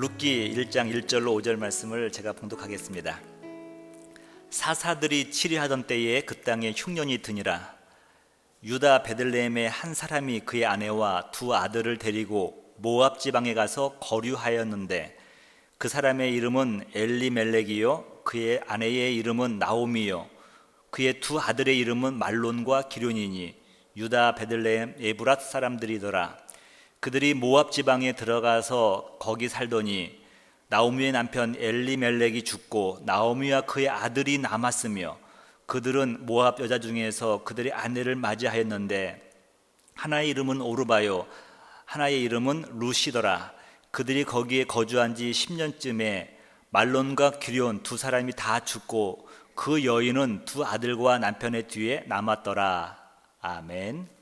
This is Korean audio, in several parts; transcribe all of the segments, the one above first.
룻기 1장 1절로 5절 말씀을 제가 봉독하겠습니다. 사사들이 치리하던 때에 그 땅에 흉년이 드니라. 유다 베들레헴의 한 사람이 그의 아내와 두 아들을 데리고 모압 지방에 가서 거류하였는데 그 사람의 이름은 엘리멜렉이요 그의 아내의 이름은 나오미요 그의 두 아들의 이름은 말론과 기럧이니 유다 베들레헴 에브랏 사람들이더라. 그들이 모압 지방에 들어가서 거기 살더니 나오미의 남편 엘리멜렉이 죽고 나오미와 그의 아들이 남았으며 그들은 모압 여자 중에서 그들의 아내를 맞이하였는데 하나의 이름은 오르바요 하나의 이름은 룻이더라. 그들이 거기에 거주한 지 10년쯤에 말론과 기럧 두 사람이 다 죽고 그 여인은 두 아들과 남편의 뒤에 남았더라. 아멘.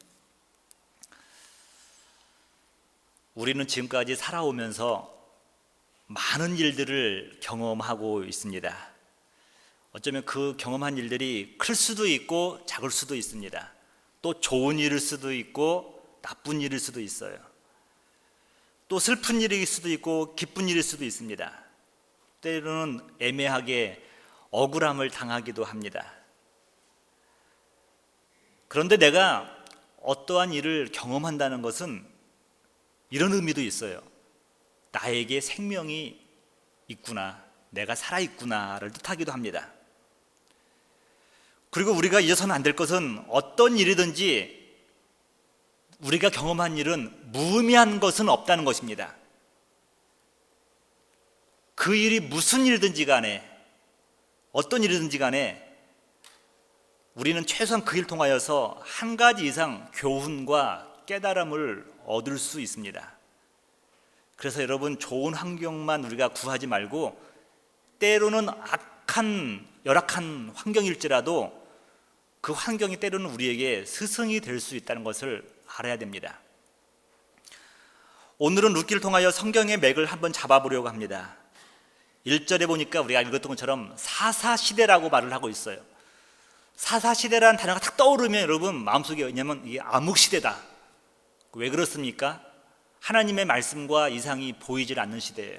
우리는 지금까지 살아오면서 많은 일들을 경험하고 있습니다. 어쩌면 그 경험한 일들이 클 수도 있고 작을 수도 있습니다. 또 좋은 일일 수도 있고 나쁜 일일 수도 있어요. 또 슬픈 일일 수도 있고 기쁜 일일 수도 있습니다. 때로는 애매하게 억울함을 당하기도 합니다. 그런데 내가 어떠한 일을 경험한다는 것은 이런 의미도 있어요. 나에게 생명이 있구나, 내가 살아있구나를 뜻하기도 합니다. 그리고 우리가 잊어서는 안 될 것은 어떤 일이든지 우리가 경험한 일은 무의미한 것은 없다는 것입니다. 그 일이 무슨 일이든지 간에 어떤 일이든지 간에 우리는 최소한 그 일을 통하여서 한 가지 이상 교훈과 깨달음을 얻을 수 있습니다. 그래서 여러분, 좋은 환경만 우리가 구하지 말고 때로는 열악한 환경일지라도 그 환경이 때로는 우리에게 스승이 될 수 있다는 것을 알아야 됩니다. 오늘은 룻기를 통하여 성경의 맥을 한번 잡아보려고 합니다. 1절에 보니까 우리가 읽었던 것처럼 사사시대라고 말을 하고 있어요. 사사시대라는 단어가 딱 떠오르면 여러분 마음속에, 왜냐면 이게 암흑시대다. 왜 그렇습니까? 하나님의 말씀과 이상이 보이질 않는 시대예요.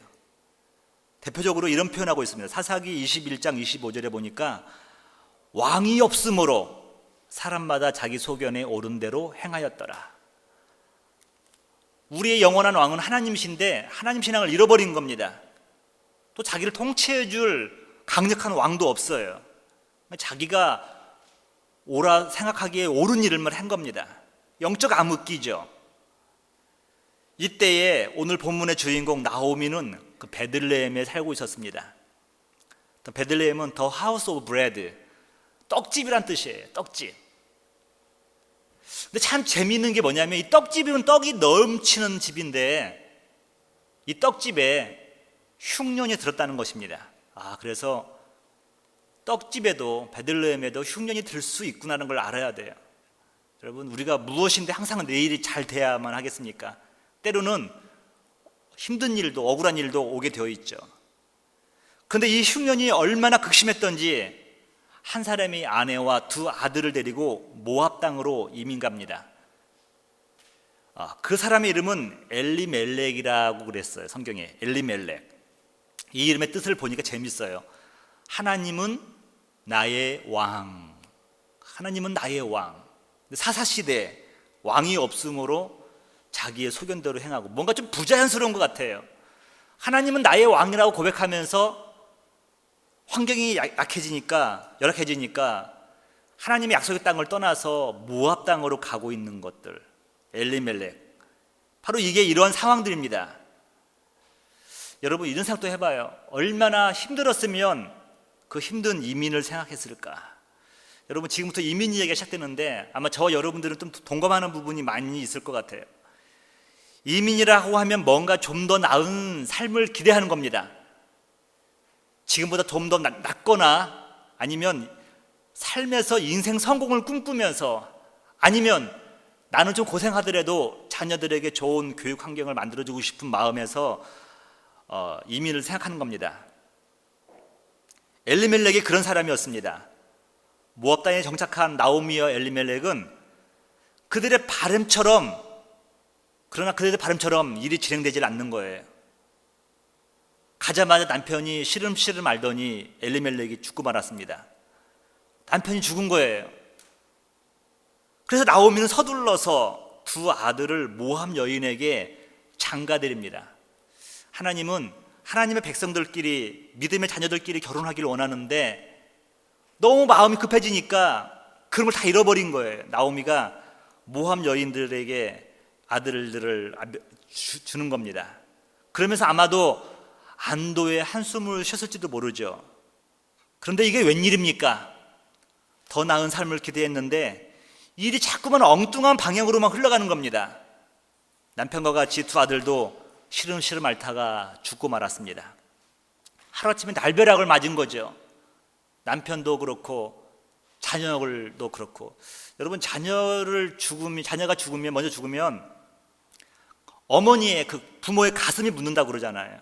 대표적으로 이런 표현하고 있습니다. 사사기 21장 25절에 보니까 왕이 없으므로 사람마다 자기 소견에 옳은 대로 행하였더라. 우리의 영원한 왕은 하나님이신데 하나님 신앙을 잃어버린 겁니다. 또 자기를 통치해 줄 강력한 왕도 없어요. 자기가 옳아 생각하기에 옳은 일을만 한 겁니다. 영적 암흑기죠. 이때에 오늘 본문의 주인공 나오미는 그 베들레헴에 살고 있었습니다. 베들레헴은 더 하우스 오브 브레드, 떡집이란 뜻이에요. 떡집. 근데 참 재미있는 게 뭐냐면 이 떡집이면 떡이 넘치는 집인데 이 떡집에 흉년이 들었다는 것입니다. 그래서 떡집에도 베들레헴에도 흉년이 들 수 있구나라는 걸 알아야 돼요. 여러분, 우리가 무엇인데 항상 내일이 잘 돼야만 하겠습니까? 때로는 힘든 일도 억울한 일도 오게 되어 있죠. 그런데 이 흉년이 얼마나 극심했던지 한 사람이 아내와 두 아들을 데리고 모압 땅으로 이민 갑니다. 그 사람의 이름은 엘리멜렉이라고 그랬어요. 성경에 엘리멜렉. 이 이름의 뜻을 보니까 재밌어요. 하나님은 나의 왕. 하나님은 나의 왕. 사사시대 왕이 없으므로 자기의 소견대로 행하고 뭔가 좀 부자연스러운 것 같아요. 하나님은 나의 왕이라고 고백하면서 환경이 열악해지니까 하나님의 약속의 땅을 떠나서 모압 땅으로 가고 있는 것들, 엘리멜렉, 바로 이게 이러한 상황들입니다. 여러분, 이런 생각도 해봐요. 얼마나 힘들었으면 그 힘든 이민을 생각했을까. 여러분, 지금부터 이민 이야기가 시작되는데 아마 저와 여러분들은 좀 동감하는 부분이 많이 있을 것 같아요. 이민이라고 하면 뭔가 좀 더 나은 삶을 기대하는 겁니다. 지금보다 좀 더 낫거나 아니면 삶에서 인생 성공을 꿈꾸면서 아니면 나는 좀 고생하더라도 자녀들에게 좋은 교육 환경을 만들어주고 싶은 마음에서 이민을 생각하는 겁니다. 엘리멜렉이 그런 사람이었습니다. 모압 땅에 정착한 나오미와 엘리멜렉은 그들의 바람처럼 일이 진행되질 않는 거예요. 가자마자 남편이 시름시름 앓더니 엘리멜렉이 죽고 말았습니다. 남편이 죽은 거예요. 그래서 나오미는 서둘러서 두 아들을 모함 여인에게 장가드립니다. 하나님은 하나님의 백성들끼리, 믿음의 자녀들끼리 결혼하기를 원하는데 너무 마음이 급해지니까 그런 걸 다 잃어버린 거예요. 나오미가 모함 여인들에게 아들들을 주는 겁니다. 그러면서 아마도 안도의 한숨을 쉬었을지도 모르죠. 그런데 이게 웬일입니까? 더 나은 삶을 기대했는데 일이 자꾸만 엉뚱한 방향으로만 흘러가는 겁니다. 남편과 같이 두 아들도 시름시름 앓다가 죽고 말았습니다. 하루아침에 날벼락을 맞은 거죠. 남편도 그렇고 자녀들도 그렇고. 여러분, 자녀가 죽으면, 먼저 죽으면 어머니의 그 부모의 가슴이 묻는다고 그러잖아요.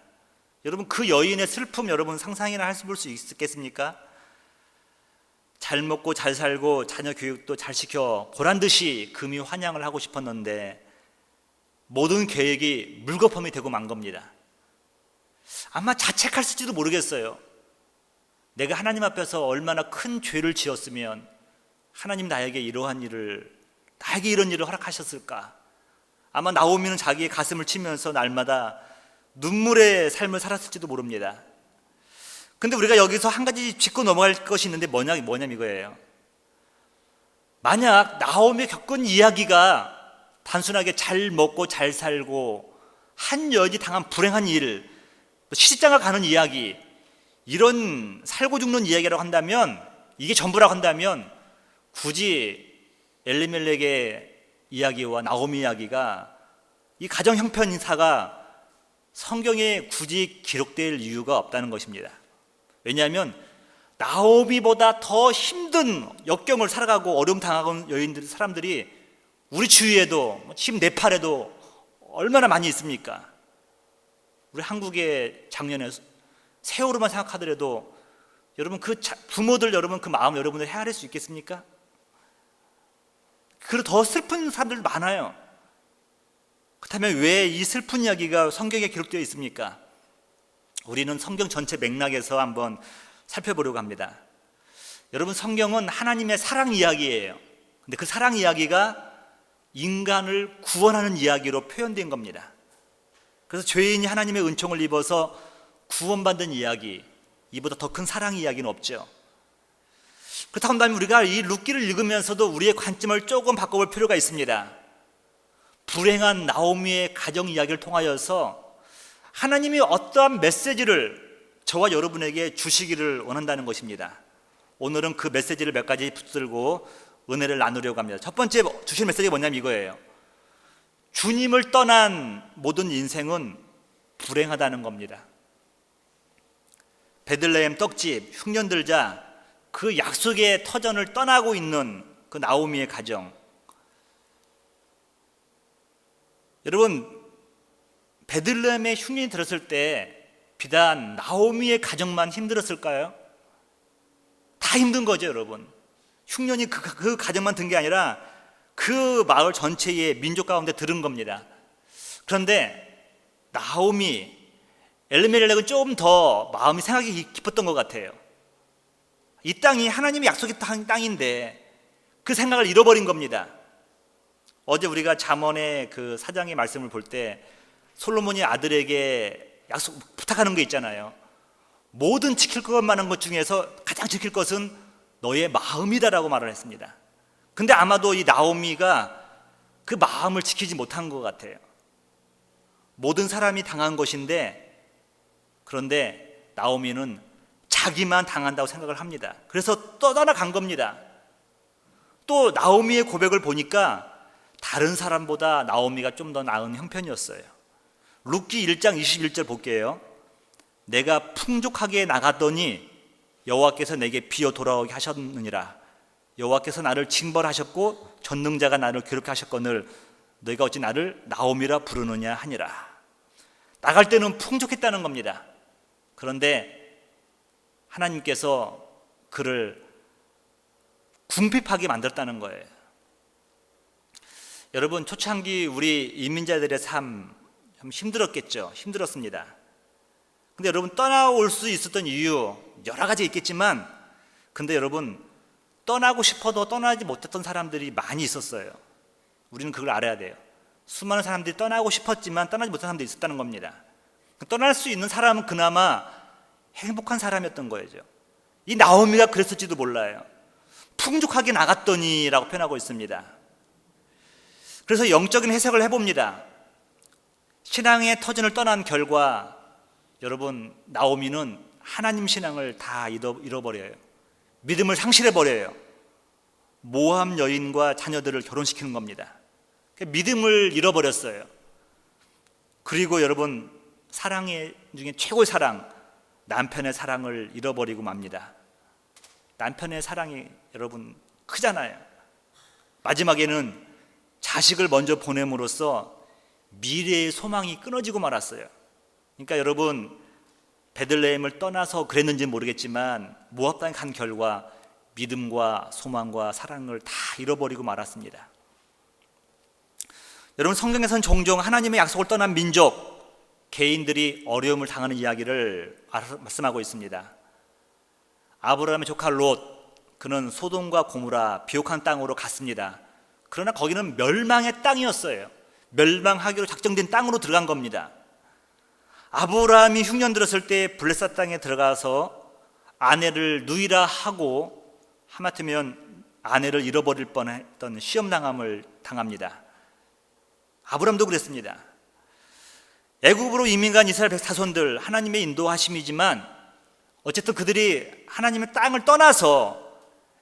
여러분, 그 여인의 슬픔 여러분 상상이나 볼 수 있겠습니까? 잘 먹고 잘 살고 자녀 교육도 잘 시켜 보란듯이 금이 환양을 하고 싶었는데 모든 계획이 물거품이 되고 만 겁니다. 아마 자책했을지도 모르겠어요. 내가 하나님 앞에서 얼마나 큰 죄를 지었으면 하나님 나에게 이런 일을 허락하셨을까? 아마 나오미는 자기의 가슴을 치면서 날마다 눈물의 삶을 살았을지도 모릅니다. 근데 우리가 여기서 한 가지 짚고 넘어갈 것이 있는데 뭐냐면 이거예요. 만약 나오미 겪은 이야기가 단순하게 잘 먹고 잘 살고 한 여인이 당한 불행한 일, 시집장가 가는 이야기, 이런 살고 죽는 이야기라고 한다면, 이게 전부라고 한다면 굳이 엘리멜렉의 이야기와 나오미 이야기가, 이 가정 형편사가 성경에 굳이 기록될 이유가 없다는 것입니다. 왜냐하면 나오미보다 더 힘든 역경을 살아가고 어려움 당하는 사람들이 우리 주위에도, 지금 네팔에도 얼마나 많이 있습니까? 우리 한국의 작년에 세월호만 생각하더라도 여러분 그 부모들 여러분 그 마음 여러분들 헤아릴 수 있겠습니까? 그리고 더 슬픈 사람들 많아요. 그렇다면 왜 이 슬픈 이야기가 성경에 기록되어 있습니까? 우리는 성경 전체 맥락에서 한번 살펴보려고 합니다. 여러분, 성경은 하나님의 사랑 이야기예요. 근데 그 사랑 이야기가 인간을 구원하는 이야기로 표현된 겁니다. 그래서 죄인이 하나님의 은총을 입어서 구원받는 이야기, 이보다 더 큰 사랑 이야기는 없죠. 그렇다고 한다면 우리가 이 룻기를 읽으면서도 우리의 관점을 조금 바꿔볼 필요가 있습니다. 불행한 나오미의 가정 이야기를 통하여서 하나님이 어떠한 메시지를 저와 여러분에게 주시기를 원한다는 것입니다. 오늘은 그 메시지를 몇 가지 붙들고 은혜를 나누려고 합니다. 첫 번째 주실 메시지가 뭐냐면 이거예요. 주님을 떠난 모든 인생은 불행하다는 겁니다. 베들레헴 떡집 흉년 들자 그 약속의 터전을 떠나고 있는 그 나오미의 가정. 여러분, 베들레헴의 흉년이 들었을 때 비단 나오미의 가정만 힘들었을까요? 다 힘든 거죠, 여러분. 흉년이 그 가정만 든 게 아니라 그 마을 전체의 민족 가운데 들은 겁니다. 그런데 나오미, 엘리멜렉은 조금 더 마음이 생각이 깊었던 것 같아요. 이 땅이 하나님의 약속의 땅인데 그 생각을 잃어버린 겁니다. 어제 우리가 잠언의 그 4장의 말씀을 볼 때 솔로몬이 아들에게 약속 부탁하는 게 있잖아요. 모든 지킬 것만한 것 중에서 가장 지킬 것은 너의 마음이다라고 말을 했습니다. 근데 아마도 이 나오미가 그 마음을 지키지 못한 것 같아요. 모든 사람이 당한 것인데, 그런데 나오미는 자기만 당한다고 생각을 합니다. 그래서 떠나간 겁니다. 또 나오미의 고백을 보니까 다른 사람보다 나오미가 좀 더 나은 형편이었어요. 룻기 1장 21절 볼게요. 내가 풍족하게 나갔더니 여호와께서 내게 비어 돌아오게 하셨느니라. 여호와께서 나를 징벌하셨고 전능자가 나를 괴롭게 하셨거늘 너희가 어찌 나를 나오미라 부르느냐 하니라. 나갈 때는 풍족했다는 겁니다. 그런데 하나님께서 그를 궁핍하게 만들었다는 거예요. 여러분, 초창기 우리 이민자들의 삶 참 힘들었겠죠. 힘들었습니다. 근데 여러분, 떠나올 수 있었던 이유 여러 가지 있겠지만, 근데 여러분, 떠나고 싶어도 떠나지 못했던 사람들이 많이 있었어요. 우리는 그걸 알아야 돼요. 수많은 사람들이 떠나고 싶었지만 떠나지 못한 사람들이 있었다는 겁니다. 떠날 수 있는 사람은 그나마 행복한 사람이었던 거죠. 이 나오미가 그랬을지도 몰라요. 풍족하게 나갔더니라고 표현하고 있습니다. 그래서 영적인 해석을 해봅니다. 신앙의 터전을 떠난 결과 여러분, 나오미는 하나님 신앙을 다 잃어버려요. 믿음을 상실해버려요. 모함 여인과 자녀들을 결혼시키는 겁니다. 믿음을 잃어버렸어요. 그리고 여러분, 사랑 중에 최고의 사랑, 남편의 사랑을 잃어버리고 맙니다. 남편의 사랑이 여러분 크잖아요. 마지막에는 자식을 먼저 보냄으로써 미래의 소망이 끊어지고 말았어요. 그러니까 여러분, 베들레헴을 떠나서 그랬는지 모르겠지만 모압 땅에 간 결과 믿음과 소망과 사랑을 다 잃어버리고 말았습니다. 여러분, 성경에서는 종종 하나님의 약속을 떠난 민족, 개인들이 어려움을 당하는 이야기를 말씀하고 있습니다. 아브라함의 조카 롯, 그는 소돔과 고모라 비옥한 땅으로 갔습니다. 그러나 거기는 멸망의 땅이었어요. 멸망하기로 작정된 땅으로 들어간 겁니다. 아브라함이 흉년 들었을 때 블레셋 땅에 들어가서 아내를 누이라 하고 하마터면 아내를 잃어버릴 뻔했던 시험당함을 당합니다. 아브라함도 그랬습니다. 애굽으로 이민 간 이스라엘 백사손들, 하나님의 인도하심이지만 어쨌든 그들이 하나님의 땅을 떠나서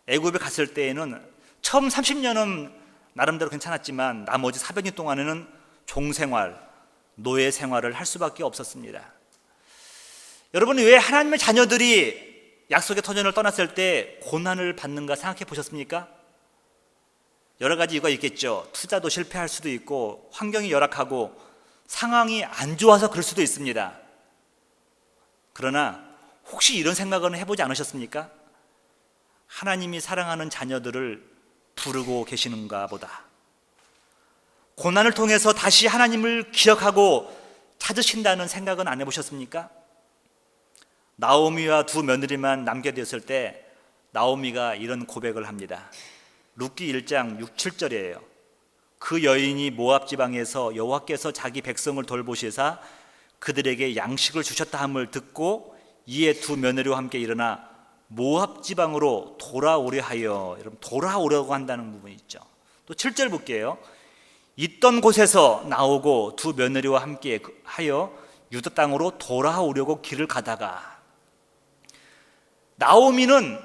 애굽에 갔을 때에는 처음 30년은 나름대로 괜찮았지만 나머지 400년 동안에는 종생활, 노예 생활을 할 수밖에 없었습니다. 여러분, 왜 하나님의 자녀들이 약속의 터전을 떠났을 때 고난을 받는가 생각해 보셨습니까? 여러 가지 이유가 있겠죠. 투자도 실패할 수도 있고 환경이 열악하고 상황이 안 좋아서 그럴 수도 있습니다. 그러나 혹시 이런 생각은 해보지 않으셨습니까? 하나님이 사랑하는 자녀들을 부르고 계시는가 보다. 고난을 통해서 다시 하나님을 기억하고 찾으신다는 생각은 안 해보셨습니까? 나오미와 두 며느리만 남게 되었을 때 나오미가 이런 고백을 합니다. 룻기 1장 6, 7절이에요. 그 여인이 모압 지방에서 여호와께서 자기 백성을 돌보시사 그들에게 양식을 주셨다 함을 듣고 이에 두 며느리와 함께 일어나 모압 지방으로 돌아오려 하여, 여러분, 돌아오려고 한다는 부분이 있죠. 또 7절 볼게요. 있던 곳에서 나오고 두 며느리와 함께 하여 유다 땅으로 돌아오려고 길을 가다가, 나오미는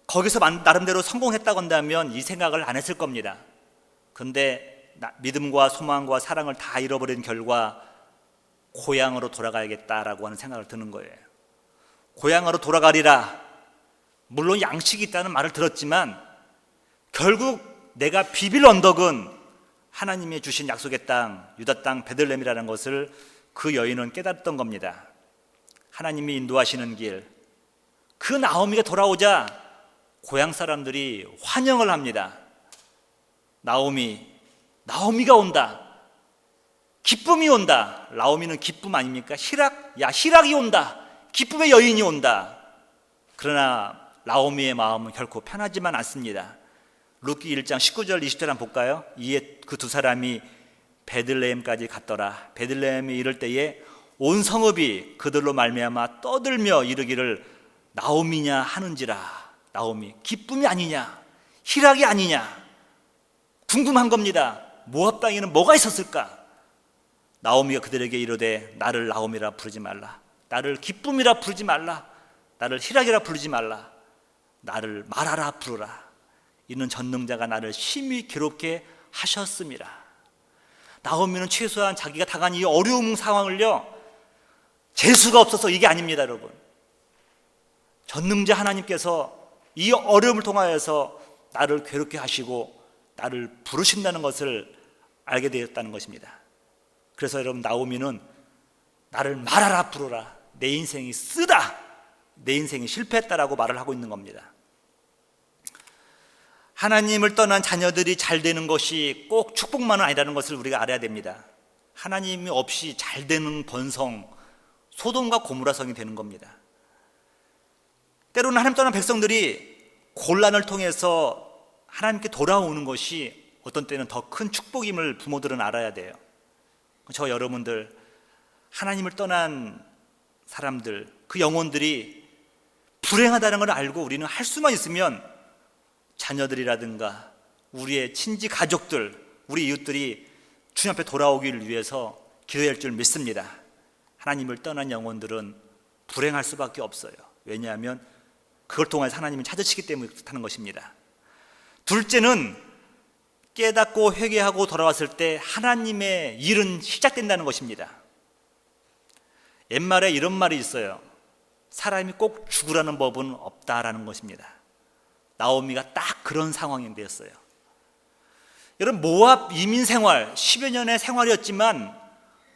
거기서 나름대로 성공했다고 한다면 이 생각을 안 했을 겁니다. 그런데 믿음과 소망과 사랑을 다 잃어버린 결과 고향으로 돌아가야겠다라고 하는 생각을 드는 거예요. 고향으로 돌아가리라. 물론 양식이 있다는 말을 들었지만 결국 내가 비빌 언덕은 하나님이 주신 약속의 땅, 유다 땅 베들레헴이라는 것을 그 여인은 깨달았던 겁니다. 하나님이 인도하시는 길. 그 나오미가 돌아오자 고향 사람들이 환영을 합니다. 나오미가 온다. 기쁨이 온다. 나오미는 기쁨 아닙니까? 희락이 온다. 기쁨의 여인이 온다. 그러나 나오미의 마음은 결코 편하지만 않습니다. 룻기 1장 19절 20절 한번 볼까요? 이에 그 두 사람이 베들레헴까지 갔더라. 베들레헴에 이를 때에 온 성읍이 그들로 말미암아 떠들며 이르기를 나오미냐 하는지라. 나오미, 기쁨이 아니냐, 희락이 아니냐, 궁금한 겁니다. 모압 땅에는 뭐가 있었을까? 나오미가 그들에게 이르되 나를 나오미라 부르지 말라. 나를 기쁨이라 부르지 말라. 나를 희락이라 부르지 말라. 나를 말하라 부르라. 이는 전능자가 나를 심히 괴롭게 하셨음이라. 나오미는 최소한 자기가 당한 이 어려운 상황을요, 재수가 없어서 이게 아닙니다, 여러분. 전능자 하나님께서 이 어려움을 통하여서 나를 괴롭게 하시고 나를 부르신다는 것을 알게 되었다는 것입니다. 그래서 여러분, 나오미는 나를 말하라 부르라. 내 인생이 쓰다, 내 인생이 실패했다라고 말을 하고 있는 겁니다. 하나님을 떠난 자녀들이 잘 되는 것이 꼭 축복만은 아니라는 것을 우리가 알아야 됩니다. 하나님이 없이 잘 되는 번성, 소돔과 고모라 성이 되는 겁니다. 때로는 하나님 떠난 백성들이 곤란을 통해서 하나님께 돌아오는 것이 어떤 때는 더 큰 축복임을 부모들은 알아야 돼요. 저 여러분들, 하나님을 떠난 사람들, 그 영혼들이 불행하다는 걸 알고 우리는 할 수만 있으면 자녀들이라든가 우리의 친지 가족들, 우리 이웃들이 주님 앞에 돌아오기를 위해서 기도할 줄 믿습니다. 하나님을 떠난 영혼들은 불행할 수밖에 없어요. 왜냐하면 그걸 통해서 하나님을 찾으시기 때문에 그렇다는 것입니다. 둘째는 깨닫고 회개하고 돌아왔을 때 하나님의 일은 시작된다는 것입니다. 옛말에 이런 말이 있어요. 사람이 꼭 죽으라는 법은 없다라는 것입니다. 나오미가 딱 그런 상황이 되었어요. 여러분, 모압 이민 생활 10여 년의 생활이었지만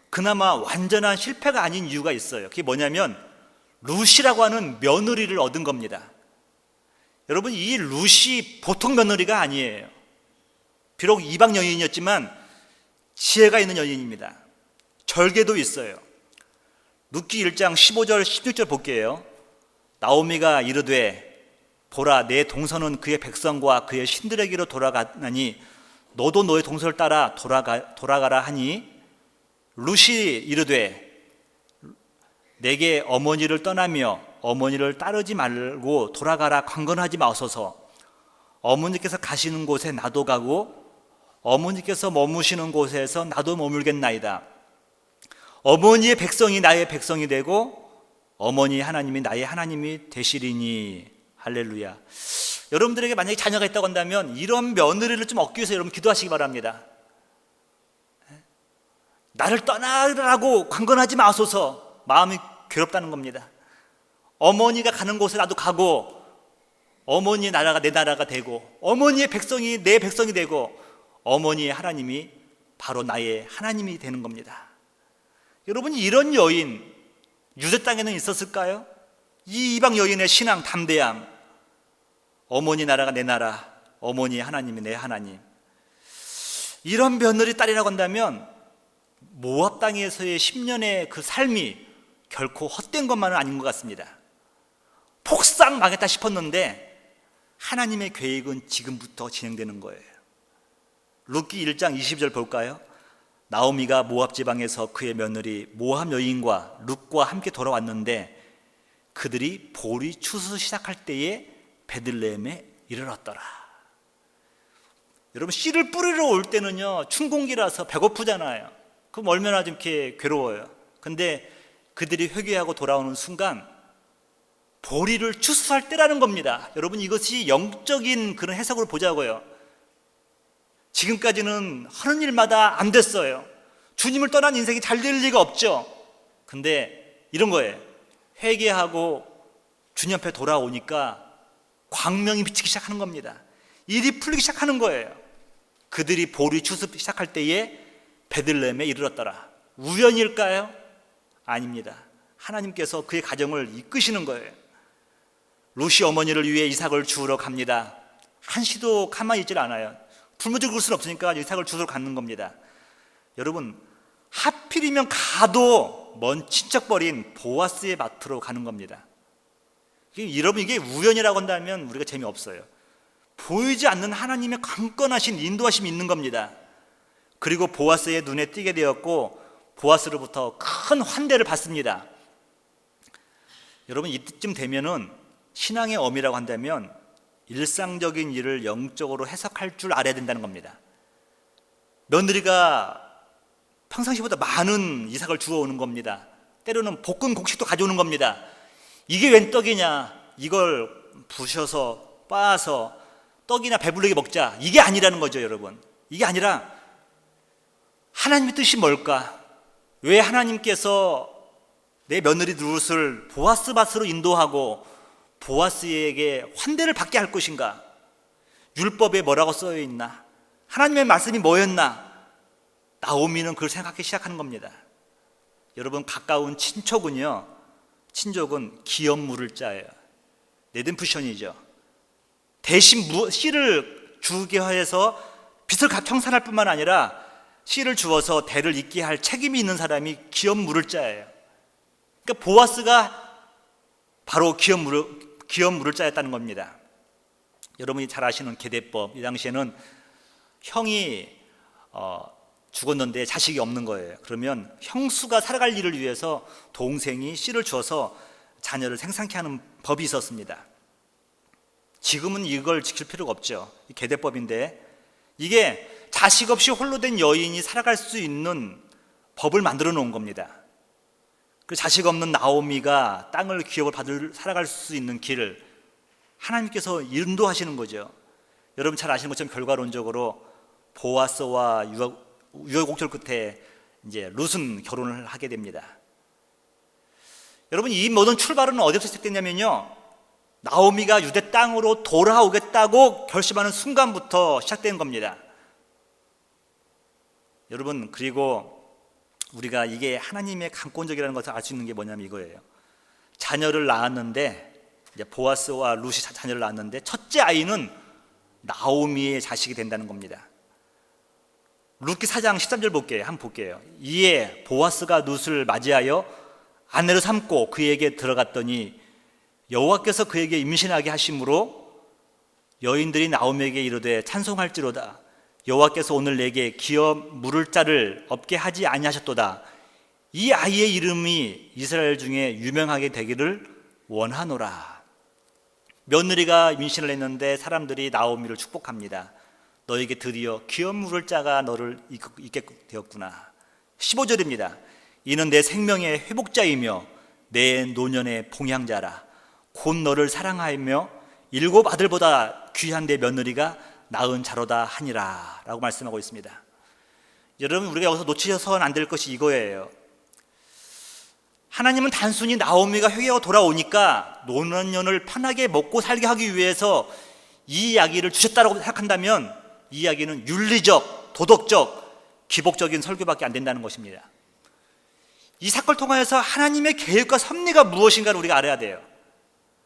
그나마 완전한 실패가 아닌 이유가 있어요. 그게 뭐냐면 룻이라고 하는 며느리를 얻은 겁니다. 여러분, 이 룻이 보통 며느리가 아니에요. 비록 이방 여인이었지만 지혜가 있는 여인입니다. 절개도 있어요. 룻기 1장 15절 16절 볼게요. 나오미가 이르되 보라, 내 동서는 그의 백성과 그의 신들에게로 돌아가나니 너도 너의 동서를 따라 돌아가라 하니 룻이 이르되 내게 어머니를 떠나며 어머니를 따르지 말고 돌아가라 강건하지 마소서. 어머니께서 가시는 곳에 나도 가고 어머니께서 머무시는 곳에서 나도 머물겠나이다. 어머니의 백성이 나의 백성이 되고 어머니 하나님이 나의 하나님이 되시리니. 할렐루야. 여러분들에게 만약에 자녀가 있다고 한다면 이런 며느리를 좀 얻기 위해서 여러분 기도하시기 바랍니다. 나를 떠나라고 강건하지 마소서. 마음이 괴롭다는 겁니다. 어머니가 가는 곳에 나도 가고 어머니의 나라가 내 나라가 되고 어머니의 백성이 내 백성이 되고 어머니의 하나님이 바로 나의 하나님이 되는 겁니다. 여러분, 이런 여인 유대 땅에는 있었을까요? 이 이방 여인의 신앙 담대함, 어머니 나라가 내 나라, 어머니 하나님이 내 하나님, 이런 며느리 딸이라고 한다면 모압 땅에서의 10년의 그 삶이 결코 헛된 것만은 아닌 것 같습니다. 폭삭 망했다 싶었는데 하나님의 계획은 지금부터 진행되는 거예요. 룻기 1장 20절 볼까요? 나오미가 모압 지방에서 그의 며느리 모압 여인과 룻과 함께 돌아왔는데 그들이 보리 추수 시작할 때에 베들레헴에 이르렀더라. 여러분, 씨를 뿌리러 올 때는요 춘공기라서 배고프잖아요. 그럼 얼마나 좀 이렇게 괴로워요. 근데 그들이 회개하고 돌아오는 순간 보리를 추수할 때라는 겁니다. 여러분, 이것이 영적인 그런 해석으로 보자고요. 지금까지는 하는 일마다 안 됐어요. 주님을 떠난 인생이 잘 될 리가 없죠. 근데 이런 거예요. 회개하고 주님 앞에 돌아오니까 광명이 비치기 시작하는 겁니다. 일이 풀리기 시작하는 거예요. 그들이 보리 추수 시작할 때에 베들레헴에 이르렀더라. 우연일까요? 아닙니다. 하나님께서 그의 가정을 이끄시는 거예요. 룻이 어머니를 위해 이삭을 주우러 갑니다. 한시도 가만히 있질 않아요. 굶어 죽을 수는 없으니까 이삭을 주우러 가는 겁니다. 여러분, 하필이면 가도 먼 친척벌인 보아스의 밭으로 가는 겁니다. 여러분, 이게 우연이라고 한다면 우리가 재미없어요. 보이지 않는 하나님의 강건하신 인도하심이 있는 겁니다. 그리고 보아스의 눈에 띄게 되었고 보아스로부터 큰 환대를 받습니다. 여러분, 이때쯤 되면은 신앙의 어미라고 한다면 일상적인 일을 영적으로 해석할 줄 알아야 된다는 겁니다. 며느리가 평상시보다 많은 이삭을 주워오는 겁니다. 때로는 볶은 곡식도 가져오는 겁니다. 이게 웬 떡이냐, 이걸 부셔서 빻아서 떡이나 배부르게 먹자, 이게 아니라는 거죠. 여러분, 이게 아니라 하나님의 뜻이 뭘까? 왜 하나님께서 내 며느리 룻을 보아스 밭으로 인도하고 보아스에게 환대를 받게 할 것인가? 율법에 뭐라고 써여 있나? 하나님의 말씀이 뭐였나? 나오미는 그걸 생각하기 시작하는 겁니다. 여러분, 가까운 친족은 기업 물을 자예요. 레덴프션이죠. 대신 씨를 주게 해서 빚을 청산할 뿐만 아니라 씨를 주어서 대를 잇게 할 책임이 있는 사람이 기업 물을 자예요. 그러니까 보아스가 바로 기업 물을 짜였다는 겁니다. 여러분이 잘 아시는 계대법, 이 당시에는 형이 죽었는데 자식이 없는 거예요. 그러면 형수가 살아갈 일을 위해서 동생이 씨를 주어서 자녀를 생산케 하는 법이 있었습니다. 지금은 이걸 지킬 필요가 없죠. 계대법인데 이게 자식 없이 홀로 된 여인이 살아갈 수 있는 법을 만들어 놓은 겁니다. 그 자식 없는 나오미가 땅을 기업을 살아갈 수 있는 길을 하나님께서 인도하시는 거죠. 여러분 잘 아시는 것처럼 결과론적으로 보아스와 우여곡절 끝에 이제 룻은 결혼을 하게 됩니다. 여러분 이 모든 출발은 어디서 시작됐냐면요, 나오미가 유대 땅으로 돌아오겠다고 결심하는 순간부터 시작된 겁니다. 여러분, 그리고 우리가 이게 하나님의 강권적이라는 것을 알 수 있는 게 뭐냐면 이거예요. 자녀를 낳았는데, 이제 보아스와 룻이 자녀를 낳았는데 첫째 아이는 나오미의 자식이 된다는 겁니다. 룻기 4장 13절 한번 볼게요. 이에 보아스가 룻을 맞이하여 아내로 삼고 그에게 들어갔더니 여호와께서 그에게 임신하게 하심으로 여인들이 나오미에게 이르되 찬송할지로다. 여호와께서 오늘 내게 기업 물을 자를 없게 하지 아니하셨도다. 이 아이의 이름이 이스라엘 중에 유명하게 되기를 원하노라. 며느리가 임신을 했는데 사람들이 나오미를 축복합니다. 너에게 드디어 기업 물을 자가 너를 있게 되었구나. 15절입니다. 이는 내 생명의 회복자이며 내 노년의 봉양자라. 곧 너를 사랑하며 7 아들보다 귀한 내 며느리가 낳은 자로다 하니라 라고 말씀하고 있습니다. 여러분, 우리가 여기서 놓치셔서는 안 될 것이 이거예요. 하나님은 단순히 나오미가 회개하고 돌아오니까 노년을 편하게 먹고 살게 하기 위해서 이 이야기를 주셨다고 생각한다면 이 이야기는 윤리적, 도덕적, 기복적인 설교밖에 안 된다는 것입니다. 이 사건을 통하여서 하나님의 계획과 섭리가 무엇인가를 우리가 알아야 돼요.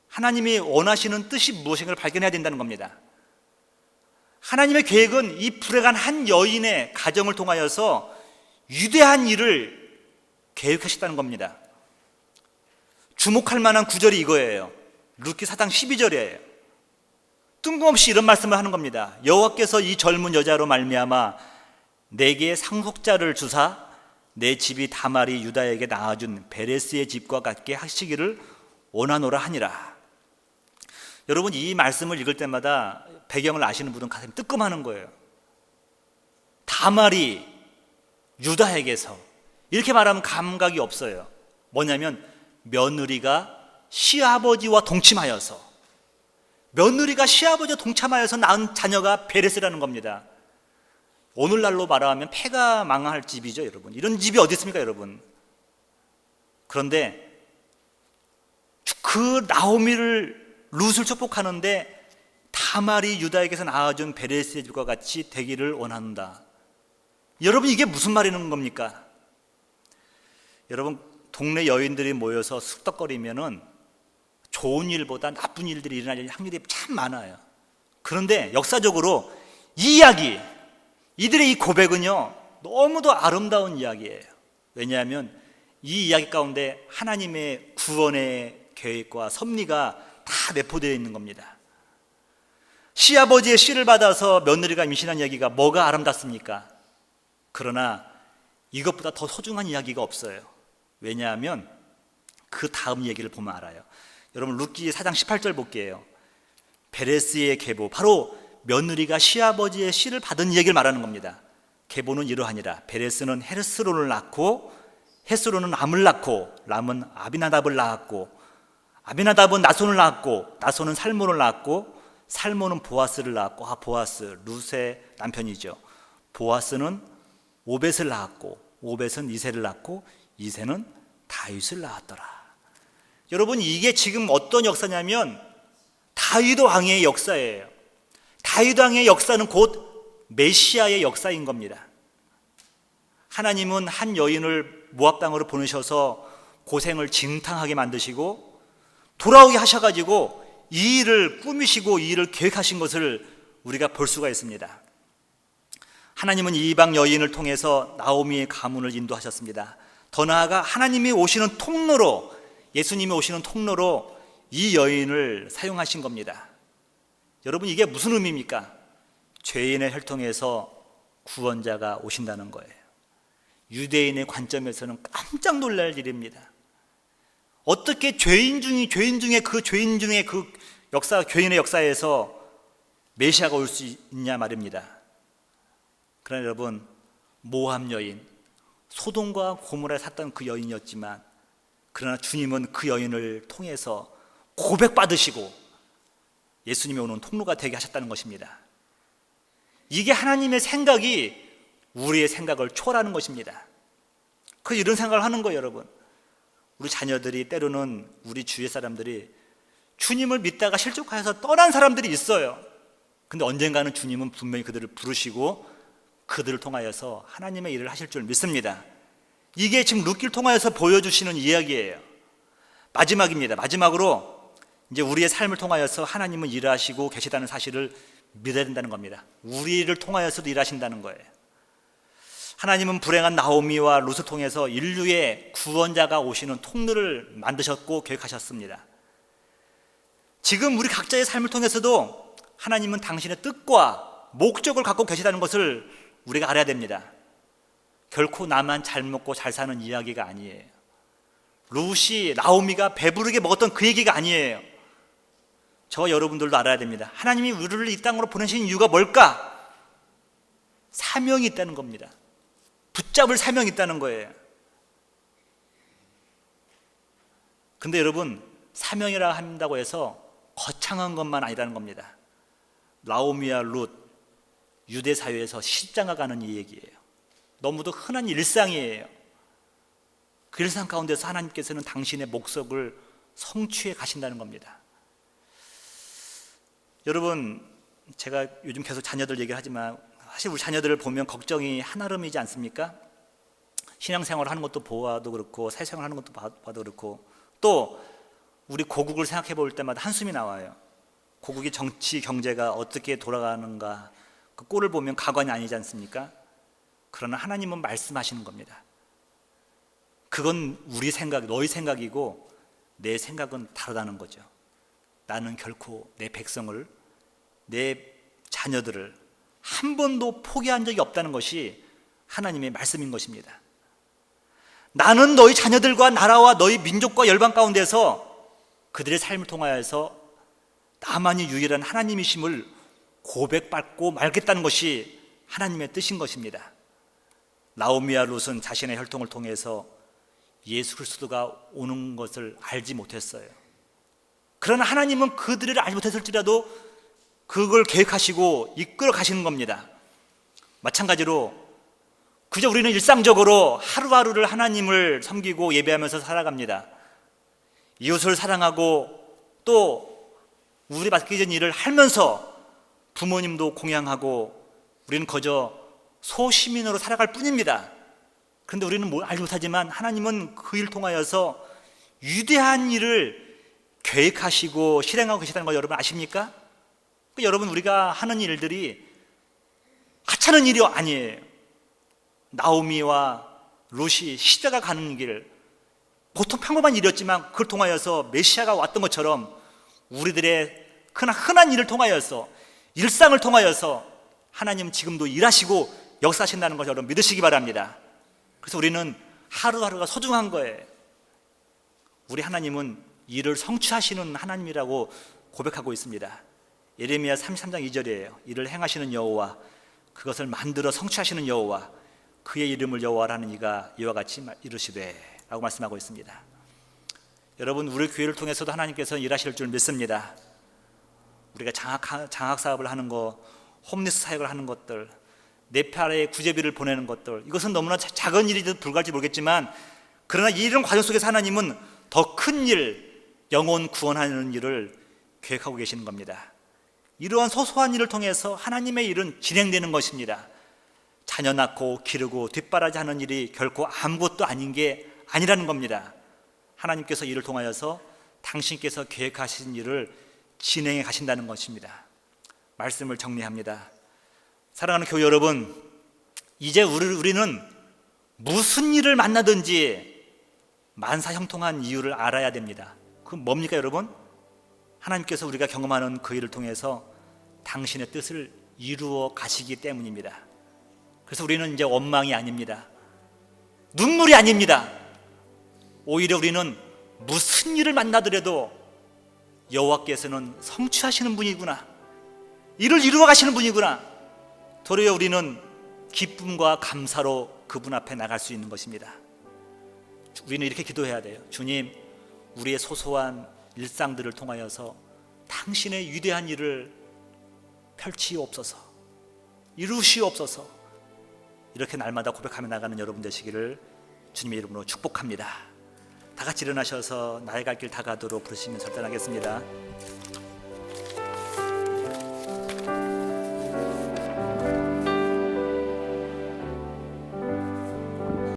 하나님이 원하시는 뜻이 무엇인가를 발견해야 된다는 겁니다. 하나님의 계획은 이 불행한 한 여인의 가정을 통하여서 위대한 일을 계획하셨다는 겁니다. 주목할 만한 구절이 이거예요. 룻기 4장 12절이에요. 뜬금없이 이런 말씀을 하는 겁니다. 여호와께서 이 젊은 여자로 말미암아 내게 상속자를 주사 내 집이 다말이 유다에게 낳아준 베레스의 집과 같게 하시기를 원하노라 하니라. 여러분, 이 말씀을 읽을 때마다 배경을 아시는 분은 가슴이 뜨끔하는 거예요. 다말이 유다에게서, 이렇게 말하면 감각이 없어요. 뭐냐면 며느리가 시아버지와 동침하여서, 며느리가 시아버지와 동참하여서 낳은 자녀가 베레스라는 겁니다. 오늘날로 말하면 폐가 망할 집이죠, 여러분. 이런 집이 어디 있습니까, 여러분? 그런데 그 나오미를, 룻을 축복하는데 다말이 유다에게서 낳아준 베레스의 집과 같이 되기를 원한다. 여러분, 이게 무슨 말이는 겁니까? 여러분, 동네 여인들이 모여서 쑥덕거리면은 좋은 일보다 나쁜 일들이 일어날 확률이 참 많아요. 그런데 역사적으로 이 이야기, 이들의 이 고백은요, 너무도 아름다운 이야기예요. 왜냐하면 이 이야기 가운데 하나님의 구원의 계획과 섭리가 다 내포되어 있는 겁니다. 시아버지의 씨를 받아서 며느리가 임신한 이야기가 뭐가 아름답습니까? 그러나 이것보다 더 소중한 이야기가 없어요. 왜냐하면 그 다음 얘기를 보면 알아요. 여러분, 룻기 4장 18절 볼게요. 베레스의 계보, 바로 며느리가 시아버지의 씨를 받은 얘기를 말하는 겁니다. 계보는 이러하니라. 베레스는 헤스론을 낳고 헤스론은 람을 낳고 람은 아비나답을 낳았고 아비나답은 나손을 낳았고 나손은 살몬을 낳았고 살몬은 보아스를 낳았고, 보아스 룻의 남편이죠. 보아스는 오벳을 낳았고 오벳은 이새를 낳고 이새는 다윗을 낳았더라. 여러분, 이게 지금 어떤 역사냐면 다윗 왕의 역사예요. 다윗 왕의 역사는 곧 메시아의 역사인 겁니다. 하나님은 한 여인을 모압 땅으로 보내셔서 고생을 진탕하게 만드시고 돌아오게 하셔가지고 이 일을 꾸미시고 이 일을 계획하신 것을 우리가 볼 수가 있습니다. 하나님은 이방 여인을 통해서 나오미의 가문을 인도하셨습니다. 더 나아가 하나님이 오시는 통로로, 예수님이 오시는 통로로 이 여인을 사용하신 겁니다. 여러분, 이게 무슨 의미입니까? 죄인의 혈통에서 구원자가 오신다는 거예요. 유대인의 관점에서는 깜짝 놀랄 일입니다. 어떻게 죄인 중에 그 역사, 죄인의 역사에서 메시아가 올 수 있냐 말입니다. 그러나 여러분, 모압 여인, 소돔과 고모라에 샀던 그 여인이었지만, 그러나 주님은 그 여인을 통해서 고백받으시고 예수님이 오는 통로가 되게 하셨다는 것입니다. 이게 하나님의 생각이 우리의 생각을 초월하는 것입니다. 그래서 이런 생각을 하는 거예요, 여러분. 우리 자녀들이, 때로는 우리 주위의 사람들이 주님을 믿다가 실족하여서 떠난 사람들이 있어요. 근데 언젠가는 주님은 분명히 그들을 부르시고 그들을 통하여서 하나님의 일을 하실 줄 믿습니다. 이게 지금 룻기를 통하여서 보여주시는 이야기예요. 마지막입니다. 마지막으로 이제 우리의 삶을 통하여서 하나님은 일하시고 계시다는 사실을 믿어야 된다는 겁니다. 우리를 통하여서도 일하신다는 거예요. 하나님은 불행한 나오미와 룻을 통해서 인류의 구원자가 오시는 통로를 만드셨고 계획하셨습니다. 지금 우리 각자의 삶을 통해서도 하나님은 당신의 뜻과 목적을 갖고 계시다는 것을 우리가 알아야 됩니다. 결코 나만 잘 먹고 잘 사는 이야기가 아니에요. 룻이, 나오미가 배부르게 먹었던 그 얘기가 아니에요. 저와 여러분들도 알아야 됩니다. 하나님이 우리를 이 땅으로 보내신 이유가 뭘까? 사명이 있다는 겁니다. 붙잡을 사명이 있다는 거예요. 근데 여러분, 사명이라 한다고 해서 거창한 것만 아니라는 겁니다. 나오미와 룻, 유대 사회에서 십장가 가는 이 얘기예요. 너무도 흔한 일상이에요. 그 일상 가운데서 하나님께서는 당신의 목적을 성취해 가신다는 겁니다. 여러분, 제가 요즘 계속 자녀들 얘기를 하지만 사실 우리 자녀들을 보면 걱정이 한아름이지 않습니까? 신앙생활을 하는 것도 보아도 그렇고 사회생활 하는 것도 봐도 그렇고, 또 우리 고국을 생각해 볼 때마다 한숨이 나와요. 고국의 정치, 경제가 어떻게 돌아가는가, 그 꼴을 보면 가관이 아니지 않습니까? 그러나 하나님은 말씀하시는 겁니다. 그건 우리 생각, 너희 생각이고 내 생각은 다르다는 거죠. 나는 결코 내 백성을, 내 자녀들을 한 번도 포기한 적이 없다는 것이 하나님의 말씀인 것입니다. 나는 너희 자녀들과 나라와 너희 민족과 열방 가운데서 그들의 삶을 통하여서 나만이 유일한 하나님이심을 고백받고 말겠다는 것이 하나님의 뜻인 것입니다. 나오미와 룻은 자신의 혈통을 통해서 예수 그리스도가 오는 것을 알지 못했어요. 그러나 하나님은 그들을 알지 못했을지라도 그걸 계획하시고 이끌어 가시는 겁니다. 마찬가지로 그저 우리는 일상적으로 하루하루를 하나님을 섬기고 예배하면서 살아갑니다. 이웃을 사랑하고 또 우리 맡겨진 일을 하면서 부모님도 공양하고 우리는 그저 소시민으로 살아갈 뿐입니다. 그런데 우리는 알지 못하지만 하나님은 그 일 통하여서 위대한 일을 계획하시고 실행하고 계시다는 걸 여러분 아십니까? 여러분, 우리가 하는 일들이 하찮은 일이 아니에요. 나오미와 룻이 시대가 가는 길, 보통 평범한 일이었지만 그걸 통하여서 메시아가 왔던 것처럼 우리들의 흔한 일을 통하여서, 일상을 통하여서 하나님은 지금도 일하시고 역사하신다는 것을 여러분 믿으시기 바랍니다. 그래서 우리는 하루하루가 소중한 거예요. 우리 하나님은 일을 성취하시는 하나님이라고 고백하고 있습니다. 예레미야 33장 2절이에요. 이를 행하시는 여호와, 그것을 만들어 성취하시는 여호와, 그의 이름을 여호와라는 이가 이와 같이 이르시되 라고 말씀하고 있습니다. 여러분, 우리 교회를 통해서도 하나님께서 일하실 줄 믿습니다. 우리가 장학 사업을 하는 거, 홈리스 사역을 하는 것들, 네팔에 구제비를 보내는 것들, 이것은 너무나 작은 일이도 불과할지 모르겠지만, 그러나 이런 과정 속에서 하나님은 더 큰 일, 영혼 구원하는 일을 계획하고 계시는 겁니다. 이러한 소소한 일을 통해서 하나님의 일은 진행되는 것입니다. 자녀 낳고 기르고 뒷바라지하는 일이 결코 아무것도 아닌 게 아니라는 겁니다. 하나님께서 이를 통하여서 당신께서 계획하신 일을 진행해 가신다는 것입니다. 말씀을 정리합니다. 사랑하는 교회 여러분, 이제 우리는 무슨 일을 만나든지 만사형통한 이유를 알아야 됩니다. 그건 뭡니까 여러분? 하나님께서 우리가 경험하는 그 일을 통해서 당신의 뜻을 이루어 가시기 때문입니다. 그래서 우리는 이제 원망이 아닙니다. 눈물이 아닙니다. 오히려 우리는 무슨 일을 만나더라도 여호와께서는 성취하시는 분이구나, 일을 이루어 가시는 분이구나, 도리어 우리는 기쁨과 감사로 그분 앞에 나갈 수 있는 것입니다. 우리는 이렇게 기도해야 돼요. 주님, 우리의 소소한 일상들을 통하여서 당신의 위대한 일을 펼치옵소서, 이루시옵소서. 이렇게 날마다 고백하며 나가는 여러분 되시기를 주님의 이름으로 축복합니다. 다 같이 일어나셔서 나의 갈 길 다가도록 부르시면 절단하겠습니다.